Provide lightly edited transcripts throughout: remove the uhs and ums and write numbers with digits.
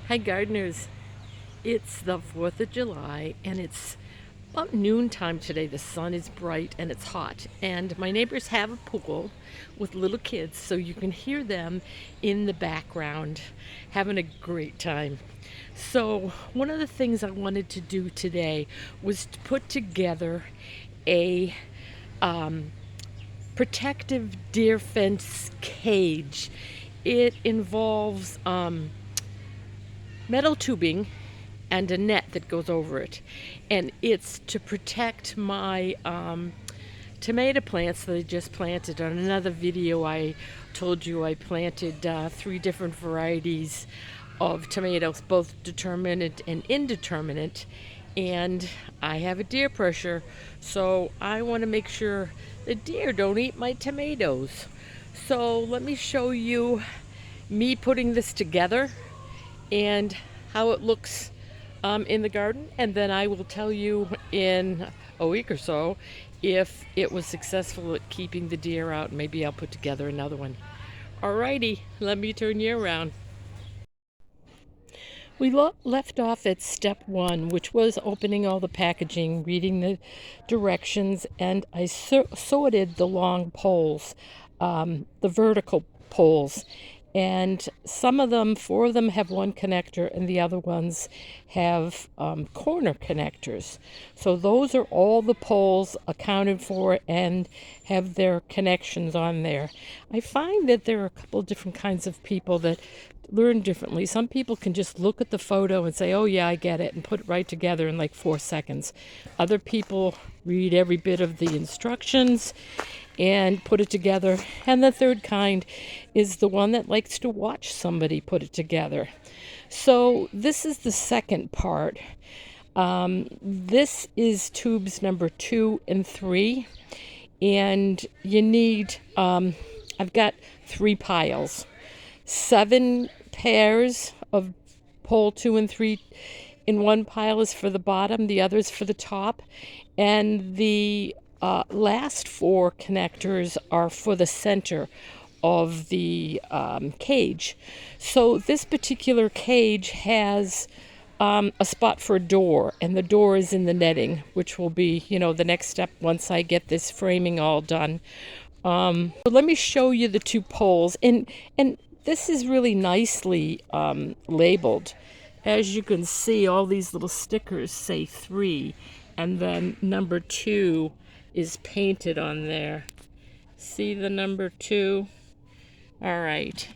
Hi, gardeners. It's the 4th of July and it's about noontime today. The sun is bright and it's hot. And my neighbors have a pool with little kids, so you can hear them in the background having a great time. So, one of the things I wanted to do today was to put together a protective deer fence cage. It involves metal tubing and a net that goes over it. And it's to protect my tomato plants that I just planted. On another video, I told you I planted 3 different varieties of tomatoes, both determinate and indeterminate. And I have a deer pressure, so I want to make sure the deer don't eat my tomatoes. So let me show you me putting this together and how it looks in the garden, and then I will tell you in a week or so if it was successful at keeping the deer out. Maybe I'll put together another one. Alrighty, let me turn you around. We left off at step 1, which was opening all the packaging, reading the directions, and I sorted the long poles, the vertical poles. And some of them, 4 of them have one connector, and the other ones have corner connectors. So those are all the poles accounted for and have their connections on there. I find that there are a couple of different kinds of people that learn differently. Some people can just look at the photo and say, oh yeah, I get it, and put it right together in like 4 seconds. Other people read every bit of the instructions and put it together. And the third kind is the one that likes to watch somebody put it together. So this is the second part. This is tubes number 2 and 3. And you need, I've got 3 piles. 7 pairs of pole 2 and 3 in one pile is for the bottom, the other is for the top, and the last 4 connectors are for the center of the cage. So this particular cage has a spot for a door, and the door is in the netting, which will be, the next step once I get this framing all done. So let me show you the 2 poles, and this is really nicely labeled. As you can see, all these little stickers say 3, and then number 2 is painted on there. See the number 2? All right.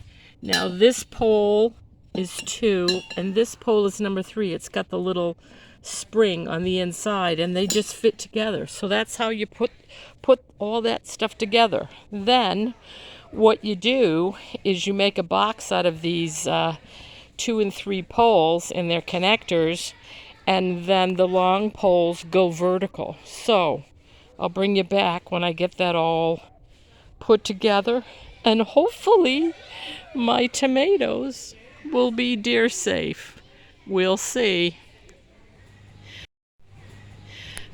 Now this pole is 2, and this pole is number 3. It's got the little spring on the inside, and they just fit together. So that's how you put all that stuff together. Then what you do is you make a box out of these 2 and 3 poles and their connectors, and then the long poles go vertical. So I'll bring you back when I get that all put together, and hopefully my tomatoes will be deer safe. We'll see.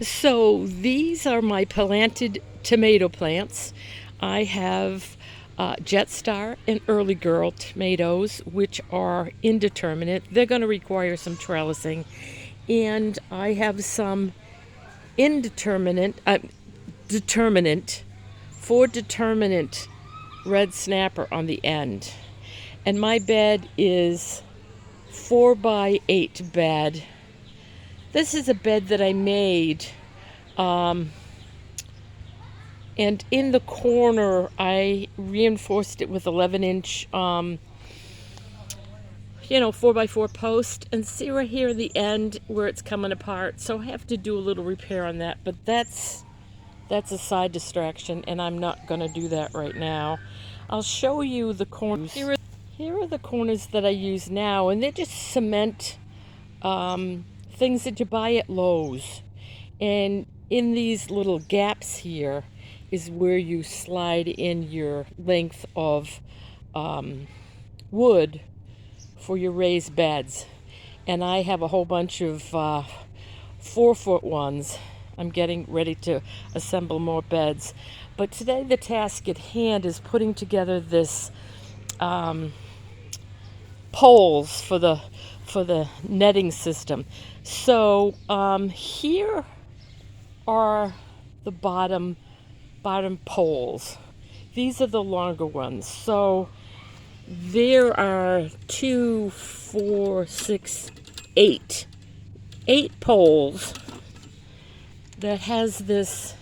So these are my planted tomato plants. I have Jetstar and Early Girl tomatoes, which are indeterminate. They're going to require some trellising. And I have some indeterminate, determinate, 4 determinate red snapper on the end. And my bed is 4x8 bed. This is a bed that I made. And in the corner, I reinforced it with 11-inch, 4x4 post. And see right here at the end where it's coming apart. So I have to do a little repair on that. But that's a side distraction, and I'm not going to do that right now. I'll show you the corners. Here are the corners that I use now, and they're just cement things that you buy at Lowe's. And in these little gaps here is where you slide in your length of wood for your raised beds. And I have a whole bunch of 4-foot ones. I'm getting ready to assemble more beds. But today the task at hand is putting together this poles for for the netting system. So here are the bottom poles. These are the longer ones. So there are 2, 4, 6, 8 poles that has this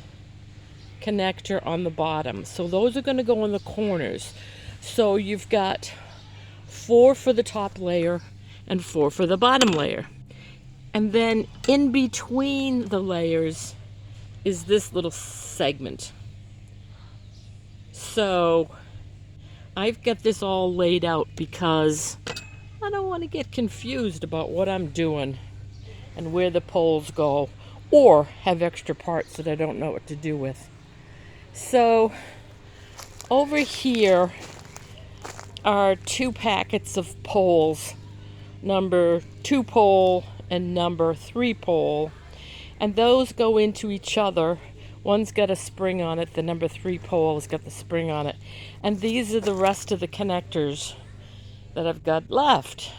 connector on the bottom. So those are going to go in the corners. So you've got 4 for the top layer and 4 for the bottom layer. And then in between the layers is this little segment. So I've got this all laid out because I don't want to get confused about what I'm doing and where the poles go, or have extra parts that I don't know what to do with. So over here are 2 packets of poles, number 2 pole and number 3 pole, and those go into each other. One's got a spring on it, the number 3 pole has got the spring on it, and these are the rest of the connectors that I've got left.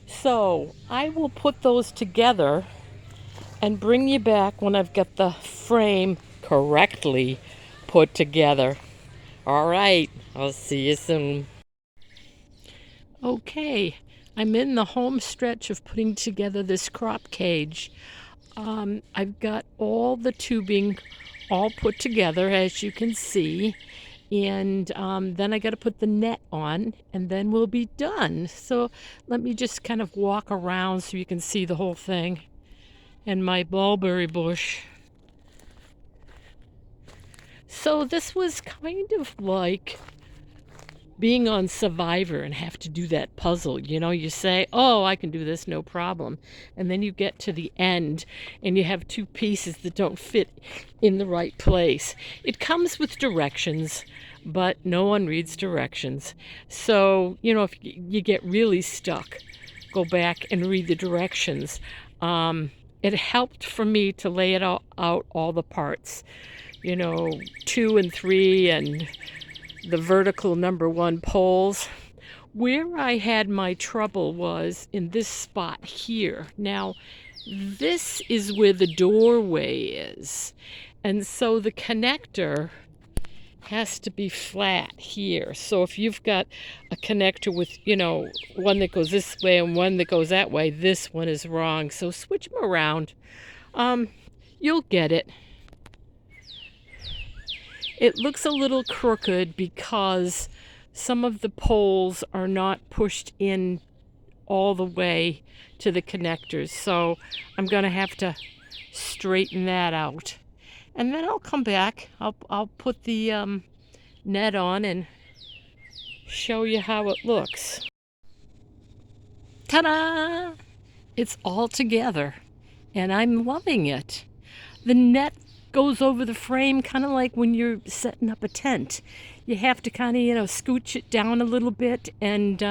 So I will put those together and bring you back when I've got the frame correctly put together. All right, I'll see you soon. Okay, I'm in the home stretch of putting together this crop cage. I've got all the tubing all put together, as you can see, and then I got to put the net on, and then we'll be done. So let me just kind of walk around so you can see the whole thing. And my mulberry bush. So this was kind of like being on Survivor and have to do that puzzle. You know, you say, oh, I can do this, no problem. And then you get to the end and you have 2 pieces that don't fit in the right place. It comes with directions, but no one reads directions. So, you know, if you get really stuck, go back and read the directions. It helped for me to lay it out all the parts, you know, 2 and 3 and the vertical number 1 poles. Where I had my trouble was in this spot here. Now, this is where the doorway is. And so the connector has to be flat here. So if you've got a connector with, you know, one that goes this way and one that goes that way, this one is wrong. So switch them around. You'll get it. It looks a little crooked because some of the poles are not pushed in all the way to the connectors. So I'm going to have to straighten that out. And then I'll come back. I'll put the net on and show you how it looks. Ta-da! It's all together, and I'm loving it. The net goes over the frame kind of like when you're setting up a tent. You have to kind of, you know, scooch it down a little bit, and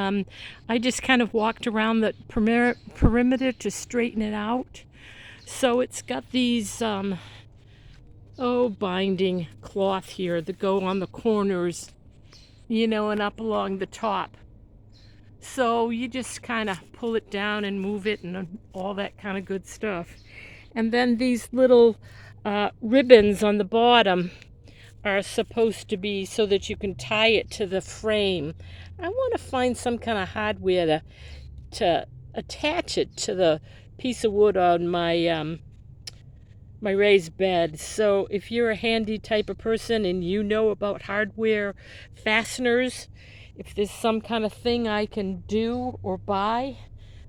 I just kind of walked around the perimeter to straighten it out. So it's got these binding cloth here that go on the corners, you know, and up along the top. So you just kind of pull it down and move it and all that kind of good stuff. And then these little ribbons on the bottom are supposed to be so that you can tie it to the frame. I want to find some kind of hardware to attach it to the piece of wood on my my raised bed. So if you're a handy type of person and you know about hardware fasteners, if there's some kind of thing I can do or buy,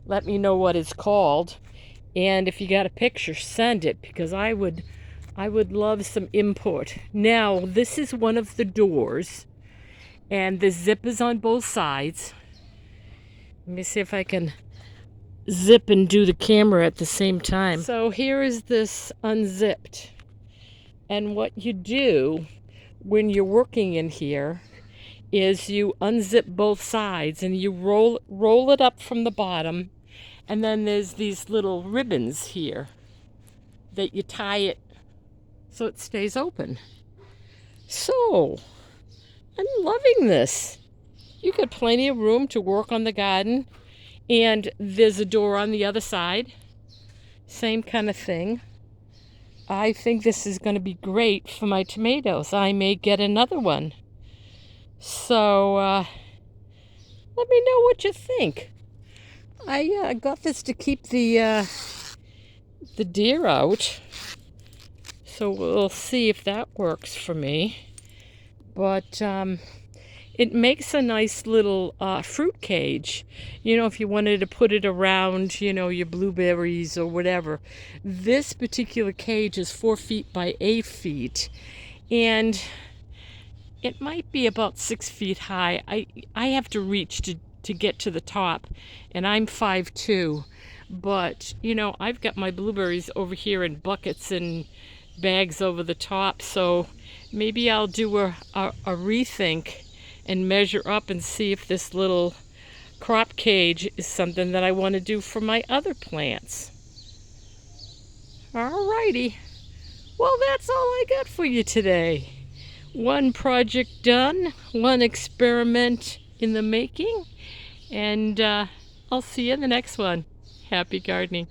let me know what it's called. And if you got a picture, send it, because I would love some input. Now, this is one of the doors, and the zip is on both sides. Let me see if I can zip and do the camera at the same time. So here is this unzipped. And what you do when you're working in here is you unzip both sides and you roll it up from the bottom, and then there's these little ribbons here that you tie it so it stays open. So I'm loving this. you got plenty of room to work on the garden. And there's a door on the other side. Same kind of thing. I think this is going to be great for my tomatoes. I may get another one. So let me know what you think. I got this to keep the deer out. So we'll see if that works for me. But it makes a nice little fruit cage. You know, if you wanted to put it around, you know, your blueberries or whatever. This particular cage is 4 feet by 8 feet. And it might be about 6 feet high. I have to reach to get to the top. And I'm 5'2". But, you know, I've got my blueberries over here in buckets and bags over the top. So maybe I'll do a rethink and measure up and see if this little crop cage is something that I want to do for my other plants. Alrighty. Well, that's all I got for you today. One project done, one experiment in the making, and I'll see you in the next one. Happy gardening.